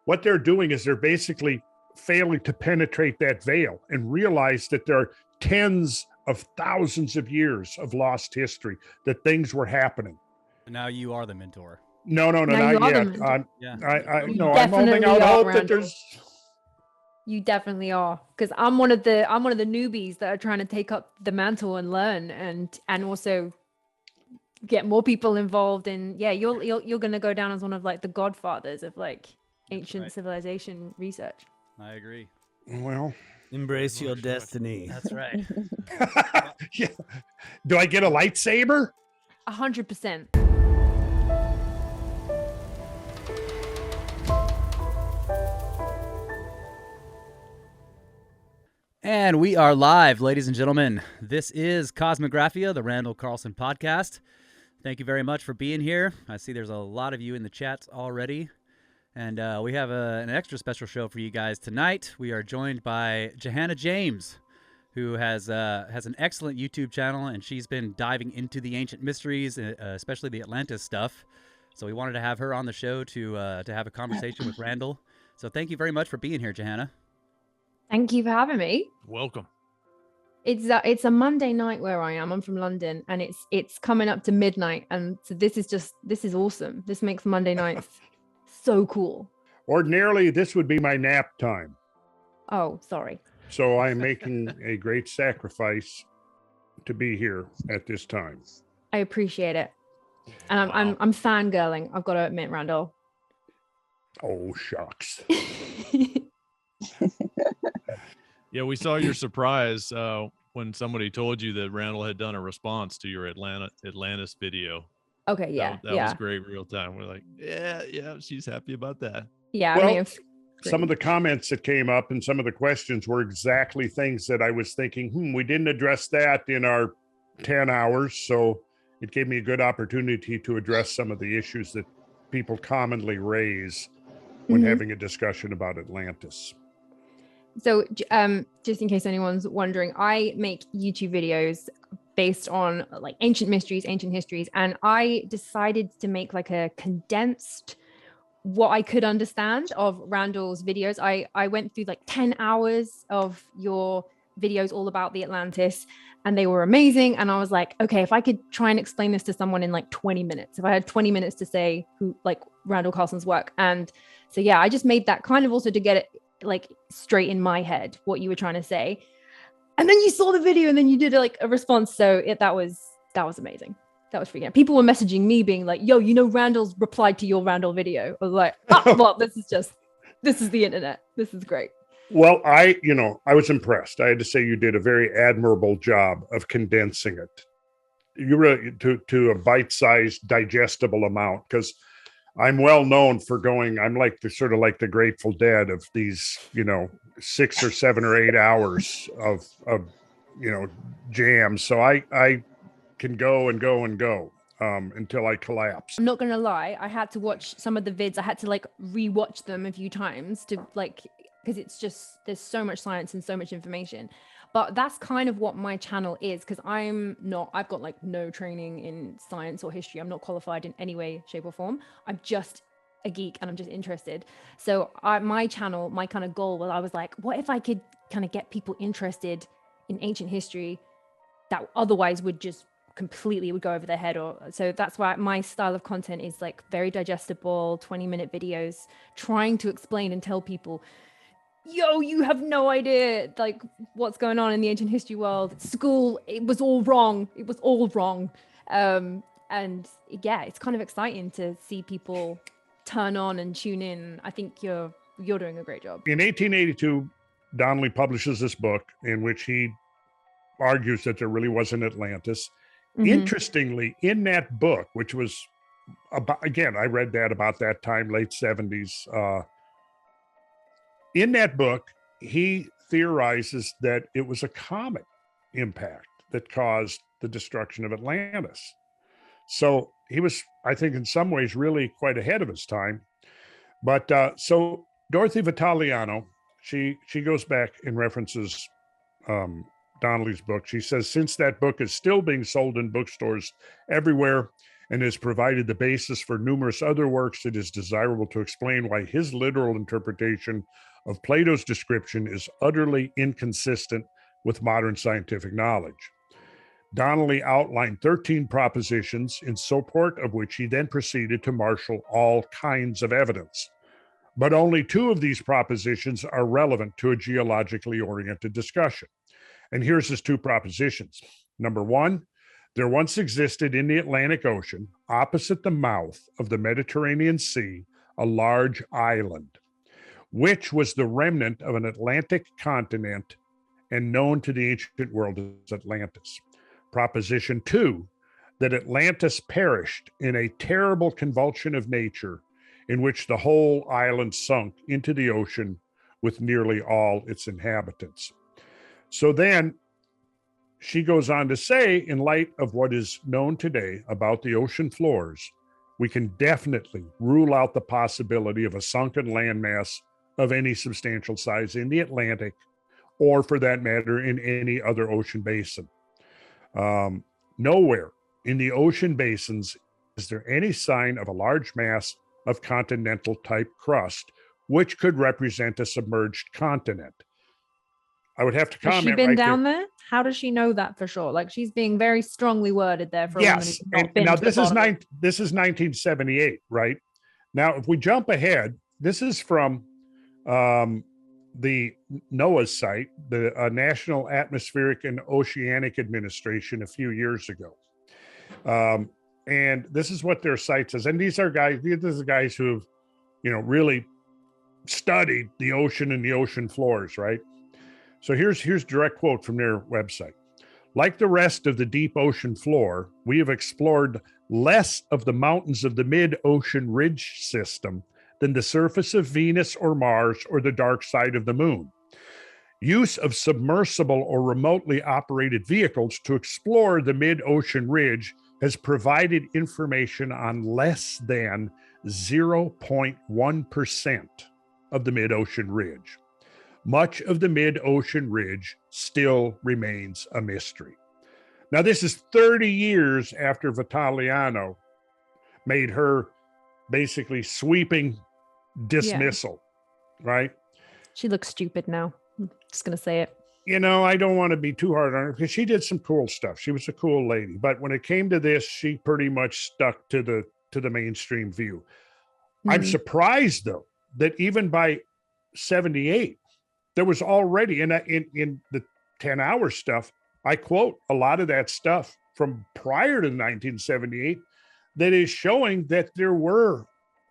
what they're doing is they're basically failing to penetrate that veil and realize that there are tens of thousands of years of lost history, that things were happening. Now you are the mentor. No, not yet. I'm holding out hope that there's. You definitely are, because I'm one of the newbies that are trying to take up the mantle and learn, and also get more people involved. And yeah, you're gonna go down as one of like the godfathers of like ancient civilization research. I agree. Well, embrace your destiny. That's right. Yeah. Do I get a lightsaber? 100%. And we are live, ladies and gentlemen. This is Cosmographia, the Randall Carlson podcast. Thank you very much for being here. I see there's a lot of you in the chat already. And we have an extra special show for you guys tonight. We are joined by Johanna James, who has an excellent YouTube channel, and she's been diving into the ancient mysteries, especially the Atlantis stuff. So we wanted to have her on the show to have a conversation with Randall. So thank you very much for being here, Johanna. Thank you for having me. Welcome. It's a Monday night where I am. I'm from London, and it's coming up to midnight, and so this is awesome. This makes Monday nights so cool. Ordinarily, this would be my nap time. Oh, sorry. So I'm making a great sacrifice to be here at this time. I appreciate it, and I'm fangirling. I've got to admit, Randall. Oh shucks. Yeah, we saw your surprise when somebody told you that Randall had done a response to your Atlantis video. Okay, yeah, that was great, real time. We're like, yeah, she's happy about that. Yeah, well, some of the comments that came up and some of the questions were exactly things that I was thinking, we didn't address that in our 10 hours. So it gave me a good opportunity to address some of the issues that people commonly raise when having a discussion about Atlantis. So just in case anyone's wondering, I make YouTube videos based on like ancient mysteries, ancient histories, and I decided to make like a condensed what I could understand of Randall's videos. I went through like 10 hours of your videos all about the Atlantis, and they were amazing. And I was like, okay, if I could try and explain this to someone in like 20 minutes, if I had 20 minutes to say who like Randall Carlson's work. And so, yeah, I just made that kind of also to get it like straight in my head, what you were trying to say. And then you saw the video and then you did like a response. So that was amazing. That was freaking out. People were messaging me being like, yo, Randall's replied to your Randall video. I was like, well, this is the internet. This is great. Well, I was impressed. I had to say you did a very admirable job of condensing it. You really to a bite-sized, digestible amount, because I'm well known for I'm like the Grateful Dead of these, 6 or 7 or 8 hours of jams. So I can go and go and go until I collapse. I'm not going to lie. I had to watch some of the vids. I had to like rewatch them a few times to like, because it's just, there's so much science and so much information. But that's kind of what my channel is, because I've got like no training in science or history. I'm not qualified in any way, shape or form. I'm just a geek and I'm just interested. So my channel, my kind of goal was, I was like, what if I could kind of get people interested in ancient history that otherwise would just completely would go over their head? Or so that's why my style of content is like very digestible, 20-minute videos, trying to explain and tell people, yo, you have no idea like what's going on in the ancient history world. School, it was all wrong. And yeah, it's kind of exciting to see people turn on and tune in. I think you're doing a great job. In 1882, Donnelly publishes this book in which he argues that there really was an Atlantis. Interestingly, in that book, which was about, again, I read that about that time, late 70s, in that book, he theorizes that it was a comet impact that caused the destruction of Atlantis. So he was, I think, in some ways, really quite ahead of his time. But so Dorothy Vitaliano, she goes back and references Donnelly's book. She says, since that book is still being sold in bookstores everywhere, and has provided the basis for numerous other works, it is desirable to explain why his literal interpretation of Plato's description is utterly inconsistent with modern scientific knowledge. Donnelly outlined 13 propositions, in support of which he then proceeded to marshal all kinds of evidence. But only 2 of these propositions are relevant to a geologically oriented discussion. And here's his 2 propositions. Number 1, there once existed in the Atlantic Ocean, opposite the mouth of the Mediterranean Sea, a large island, which was the remnant of an Atlantic continent and known to the ancient world as Atlantis. Proposition 2, that Atlantis perished in a terrible convulsion of nature in which the whole island sunk into the ocean with nearly all its inhabitants. So then she goes on to say, in light of what is known today about the ocean floors, we can definitely rule out the possibility of a sunken landmass of any substantial size in the Atlantic, or for that matter, in any other ocean basin. Nowhere in the ocean basins is there any sign of a large mass of continental type crust, which could represent a submerged continent. I would have to comment. Has she been down there? How does she know that for sure? Like, she's being very strongly worded there for a woman who's not been now to this the is bottom. this is 1978, right? Now, if we jump ahead, this is from the NOAA's site, the National Atmospheric and Oceanic Administration, a few years ago. And this is what their site says. And these are guys who have, really studied the ocean and the ocean floors, right? So here's direct quote from their website. Like the rest of the deep ocean floor, we have explored less of the mountains of the mid-ocean ridge system than the surface of Venus or Mars or the dark side of the moon. Use of submersible or remotely operated vehicles to explore the mid-ocean ridge has provided information on less than 0.1% of the mid-ocean ridge. Much of the mid-ocean ridge still remains a mystery. Now, this is 30 years after Vitaliano made her basically sweeping dismissal, right? She looks stupid now. I'm just going to say it. I don't want to be too hard on her because she did some cool stuff. She was a cool lady. But when it came to this, she pretty much stuck to the mainstream view. I'm surprised, though, that even by 78, there was already in the 10-hour stuff, I quote a lot of that stuff from prior to 1978 that is showing that there were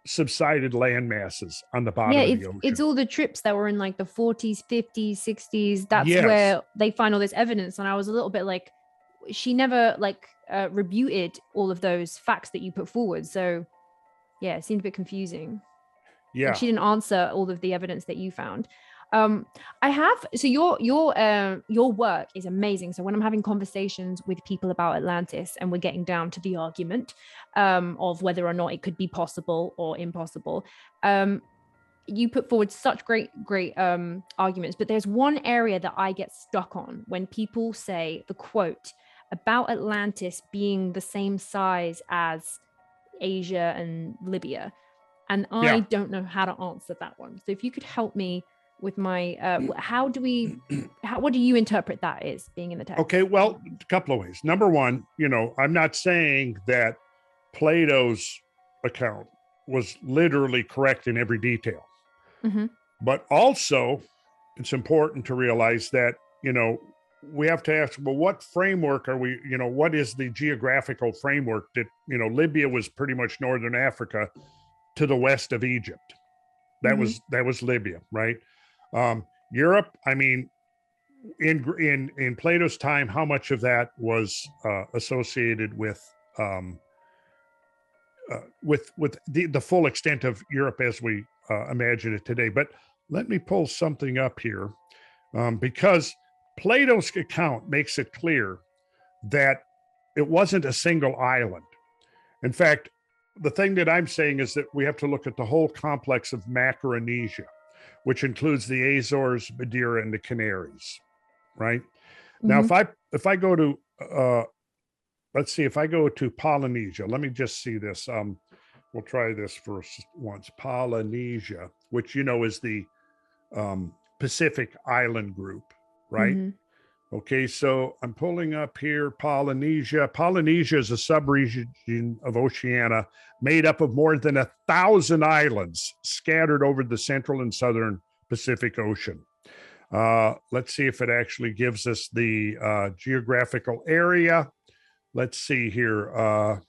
subsided land masses on the bottom of the ocean. It's all the trips that were in like the 40s, 50s, 60s. That's where they find all this evidence. And I was a little bit like, she never rebuted all of those facts that you put forward. So yeah, it seemed a bit confusing. Yeah. Like, she didn't answer all of the evidence that you found. Your work is amazing. So when I'm having conversations with people about Atlantis and we're getting down to the argument of whether or not it could be possible or impossible, you put forward such great arguments. But there's one area that I get stuck on when people say the quote about Atlantis being the same size as Asia and Libya. And I don't know how to answer that one. So if you could help me with my, what do you interpret that as being in the text? Okay, well, a couple of ways. Number one, I'm not saying that Plato's account was literally correct in every detail. Mm-hmm. But also, it's important to realize that, we have to ask, well, what framework are we, what is the geographical framework that, Libya was pretty much northern Africa to the west of Egypt. That was Libya, right? Europe, I mean, in Plato's time, how much of that was associated with the full extent of Europe as we imagine it today? But let me pull something up here because Plato's account makes it clear that it wasn't a single island. In fact, the thing that I'm saying is that we have to look at the whole complex of Macronesia, which includes the Azores, Madeira, and the Canaries, right? Now, if I go to let's see if I go to Polynesia. Let me just see this. We'll try this for once. Polynesia, which is the Pacific island group, right? Okay, so I'm pulling up here Polynesia. Polynesia is a subregion of Oceania made up of more than 1,000 islands scattered over the central and southern Pacific Ocean. Let's see if it actually gives us the geographical area. Let's see here.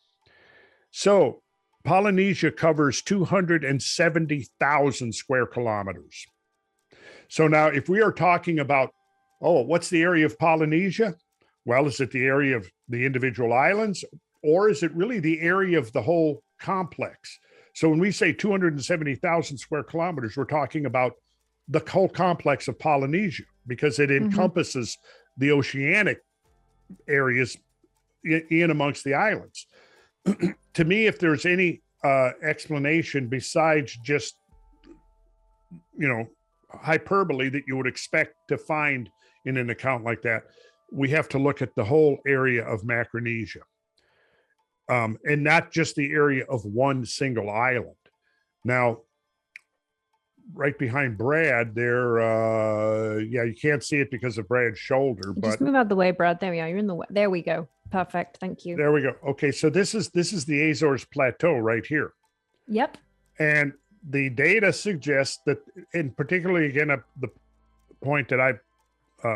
So Polynesia covers 270,000 square kilometers. So now if we are talking about, what's the area of Polynesia? Well, is it the area of the individual islands, or is it really the area of the whole complex? So when we say 270,000 square kilometers, we're talking about the whole complex of Polynesia, because it encompasses the oceanic areas in amongst the islands. To me, if there's any explanation besides just, hyperbole that you would expect to find in an account like that, we have to look at the whole area of Macronesia, and not just the area of one single island. Now, right behind Brad there, you can't see it because of Brad's shoulder, but just move out the way, Brad. There we are. You're in the way. There we go. Perfect. Thank you. There we go. Okay, so this is the Azores Plateau right here. Yep. And the data suggests that, and particularly again, the point that I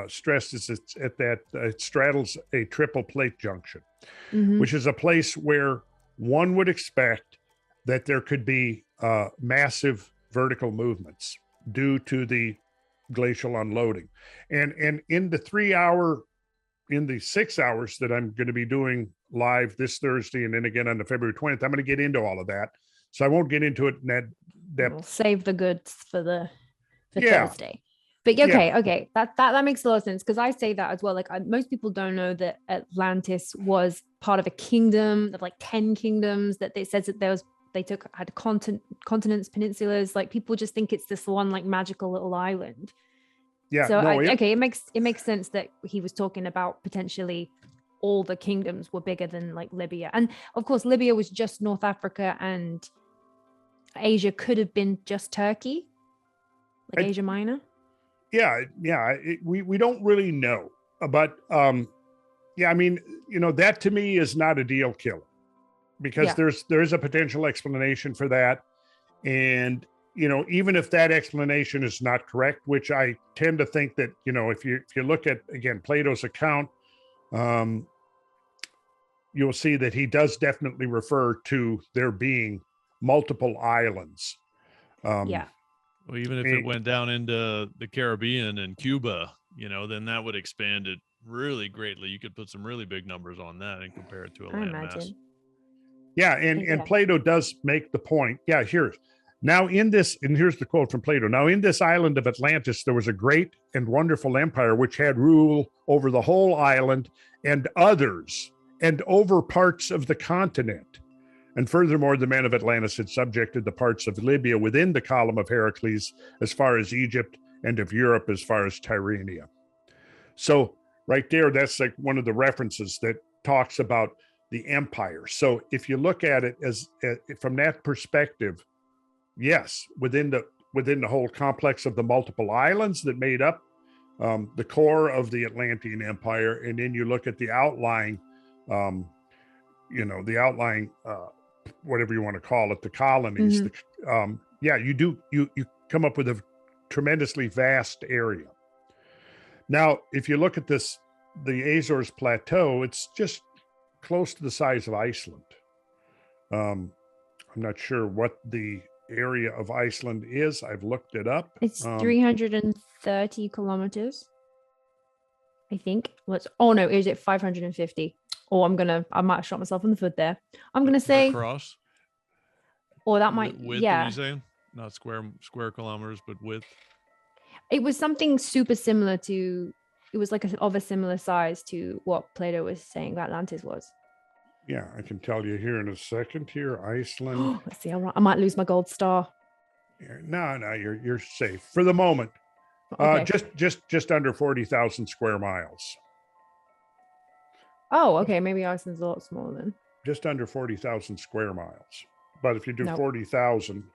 stressed is it's at that it straddles a triple plate junction, which is a place where one would expect that there could be massive vertical movements due to the glacial unloading. And in the 6 hours that I'm going to be doing live this Thursday and then again on the February 20th, I'm going to get into all of that. So I won't get into it in that depth. We'll save the goods for Thursday. But okay, that makes a lot of sense, because I say that as well. Like most people don't know that Atlantis was part of a kingdom of like 10 kingdoms. That it says that had continents, peninsulas. Like people just think it's this one like magical little island. Yeah. So it makes sense that he was talking about potentially all the kingdoms were bigger than like Libya, and of course Libya was just North Africa, and Asia could have been just Turkey, like Asia Minor. We don't really know, but I mean, that to me is not a deal killer, because there's a potential explanation for that, and even if that explanation is not correct, which I tend to think that if you look at again Plato's account, you'll see that he does definitely refer to there being multiple islands. Well, even if it went down into the Caribbean and Cuba, then that would expand it really greatly. You could put some really big numbers on that and compare it to a landmass. Yeah, and Plato does make the point. Yeah, here's the quote from Plato. Now in this island of Atlantis, there was a great and wonderful empire which had rule over the whole island and others, and over parts of the continent. And furthermore, the men of Atlantis had subjected the parts of Libya within the column of Heracles as far as Egypt, and of Europe as far as Tyrrhenia. So right there, that's like one of the references that talks about the empire. So if you look at it as from that perspective, yes, within the whole complex of the multiple islands that made up the core of the Atlantean Empire, and then you look at the outlying, whatever you want to call it, the colonies. You come up with a tremendously vast area. Now, if you look at the Azores Plateau, it's just close to the size of Iceland. I'm not sure what the area of Iceland is. I've looked it up. It's 330 kilometers, I think. Is it 550? I might have shot myself in the foot there. I'm gonna say across. Or that might width, are you saying? Not square kilometers, but width. It was something super similar to. It was like of a similar size to what Plato was saying that Atlantis was. Yeah, I can tell you here in a second. Here, Iceland. Let's see. I might lose my gold star. No, you're safe for the moment. Okay. Just under 40,000 square miles. Oh, okay. Maybe Iceland's a lot smaller then. Just under 40,000 square miles. But if you do Nope. 40,000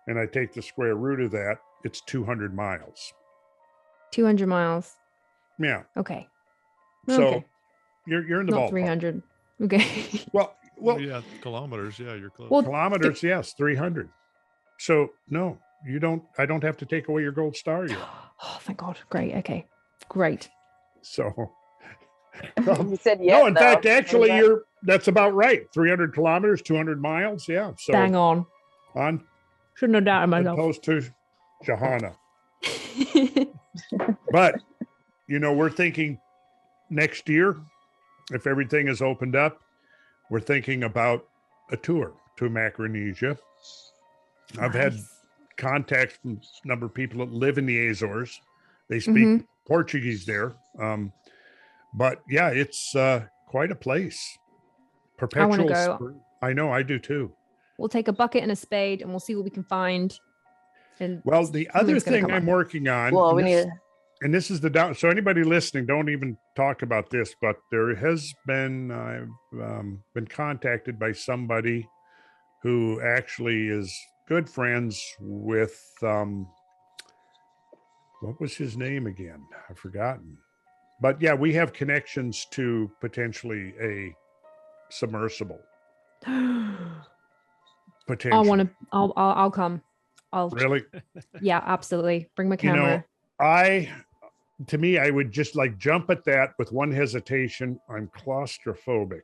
and I take the square root of that, it's 200 miles. 200 miles. Yeah. Okay. So Okay. you're in the Not ballpark. 300. Okay. Well, yeah, kilometers. Yeah, you're close. Well, kilometers, yes, 300. So no, you don't. I don't have to take away your gold star yet. Oh, thank God. Great. Okay. Great. So You said yes. no, in fact, actually, that's about right. 300 kilometers, 200 miles. Yeah. So Bang on. on Shouldn't have doubted myself. opposed to Johanna. But we're thinking next year, if everything is opened up, we're thinking about a tour to Macronesia. I've had contact from a number of people that live in the Azores. They speak Portuguese there. But yeah, it's quite a place. Perpetual. I want to go. I know, I do too. We'll take a bucket and a spade and we'll see what we can find. And well, the other thing I'm working on, well, and this is the down. So anybody listening, don't even talk about this, but there has been, I've been contacted by somebody who actually is good friends with, what was his name again? I've forgotten. But yeah, we have connections to potentially a submersible. Potentially. I'll come. Really? Yeah, absolutely. Bring my camera. To me, I would just like jump at that with one hesitation. I'm claustrophobic.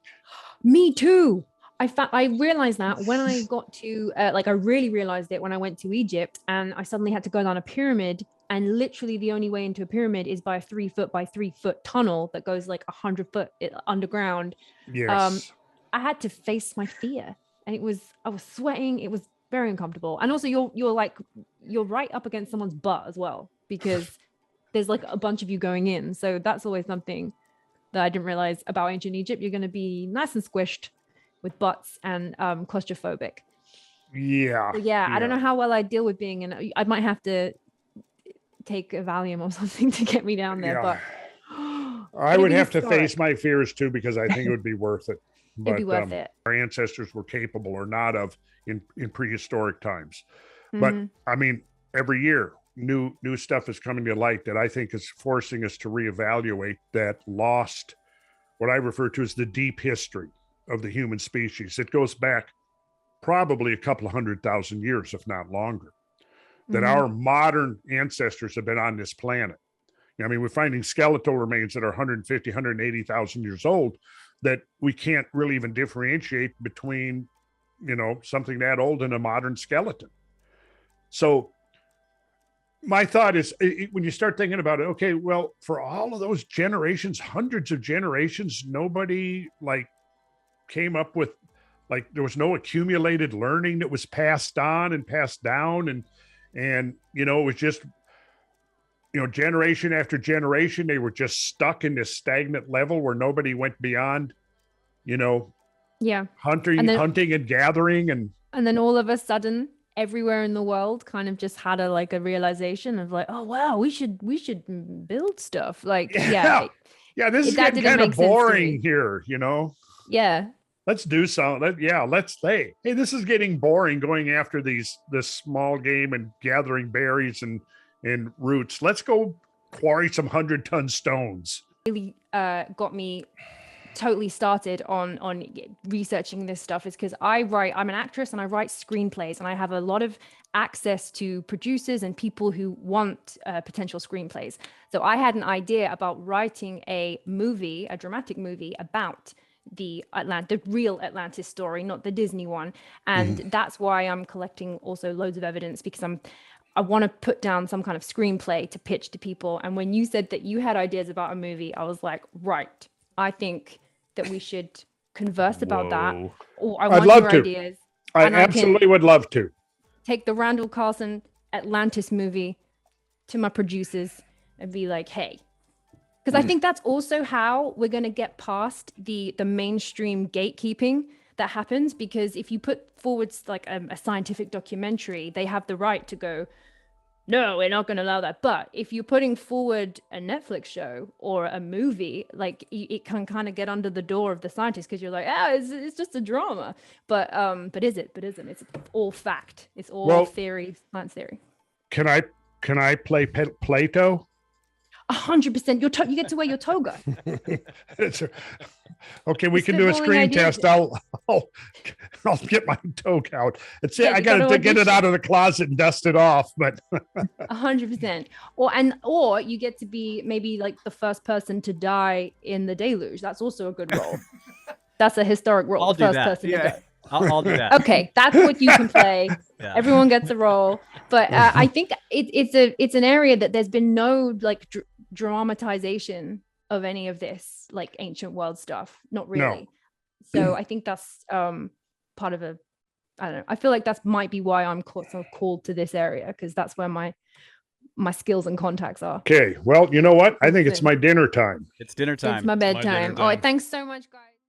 Me too. I realized that when I got to I really realized it when I went to Egypt and I suddenly had to go down a pyramid, and literally the only way into a pyramid is by a 3 foot by 3 foot tunnel that goes like 100 foot underground. Yes. I had to face my fear, and I was sweating. It was very uncomfortable. And also you're right up against someone's butt as well, because there's like a bunch of you going in. So that's always something that I didn't realize about ancient Egypt. You're going to be nice and squished with butts and claustrophobic. Yeah. So yeah. I don't know how well I deal with being in. I might have to take a Valium or something to get me down there. Yeah. But I would have to face my fears too, because I think it would be worth it. But, it'd be worth it. Our ancestors were capable or not of in prehistoric times. But I mean, every year new stuff is coming to light that I think is forcing us to reevaluate that lost, what I refer to as the deep history of the human species. It goes back probably a couple of 100,000 years, if not longer, that our modern ancestors have been on this planet. I mean, we're finding skeletal remains that are 150, 180,000 years old that we can't really even differentiate between, something that old and a modern skeleton. So my thought is, when you start thinking about it, okay, well, for all of those generations, hundreds of generations, nobody came up with, there was no accumulated learning that was passed on and passed down. And it was just, generation after generation, they were just stuck in this stagnant level where nobody went beyond, hunting and gathering. And then all of a sudden, everywhere in the world kind of just had a realization of oh wow, we should build stuff. Yeah, this is getting kind of boring here, Yeah. Let's do something. Hey, this is getting boring, going after this small game and gathering berries and roots. Let's go quarry some 100-ton stones. Really got me totally started on researching this stuff is because I'm an actress and I write screenplays, and I have a lot of access to producers and people who want potential screenplays. So I had an idea about writing a dramatic movie about the real Atlantis story, not the Disney one. And that's why I'm collecting also loads of evidence, because I want to put down some kind of screenplay to pitch to people. And when you said that you had ideas about a movie, I was like, right, I think that we should converse about that. Or I want your ideas. I absolutely would love to. Take the Randall Carlson Atlantis movie to my producers and be like, hey, because I think that's also how we're going to get past the mainstream gatekeeping that happens. Because if you put forward a scientific documentary, they have the right to go, no, we're not going to allow that. But if you're putting forward a Netflix show or a movie, like it can kind of get under the door of the scientists, because you're like, it's just a drama. But is it? But isn't? It's all fact. It's all theory, science theory. Can I play Plato? 100%. You get to wear your toga. Okay, we can do a screen test. I'll get my toga out. It's I got to get it out of the closet and dust it off. But 100%. Or you get to be maybe like the first person to die in the deluge. That's also a good role. That's a historic role. I'll do that. Person to die. I'll do that. Okay, that's what you can play. Yeah. Everyone gets a role, but I think it's an area that there's been no like dramatization of any of this like ancient world stuff. Not really. No. So I think that's part of a. I don't know. I feel like that might be why I'm so called to this area, because that's where my skills and contacts are. Okay. Well, you know what? I think it's my dinner time. It's dinner time. It's my bedtime. All right. Thanks so much, guys.